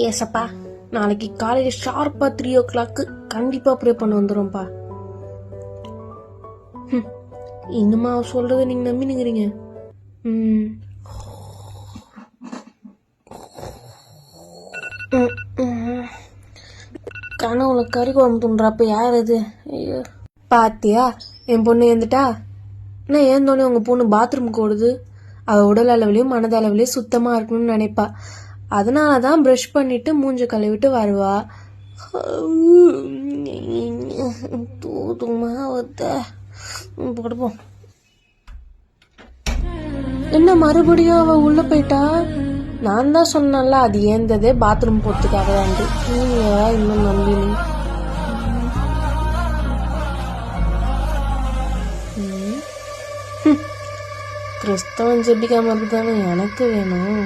ஏசப்பா, நாளைக்கு காலையில் ஷார்ப்பா 3 o'clock கண்டிப்பா ப்ரே பண்ண வந்துடும்ப்பா. இன்னுமா அவ சொல்றதை நீங்க நம்பினுங்கிறீங்க? கனவுல கறி குழம்பு துண்டுறப்ப யார் அது? ஐயோ, பாத்தியா என் பொண்ணு ஏந்துட்டா. நான் ஏந்தோடனே உங்க பொண்ணு பாத்ரூமுக்கு ஓடுது. அவள் உடல் அளவுலையும் மனதளவுலையும் சுத்தமாக இருக்கணும்னு நினைப்பா. அதனால தான் ப்ரஷ் பண்ணிட்டு மூஞ்ச கழுவிட்டு வருவா. தூதுமா படுப்போம். என்ன மறுபடியும் அவ உள்ள போயிட்டா? நான் தான் சொன்னல அது ஏந்ததே பாத்ரூம் போறதுக்காக தான். நீங்க இன்னும் நம்பினு. கிறிஸ்தவன் ஜெபிக்காம இருக்குதானே எனக்கு வேணும்.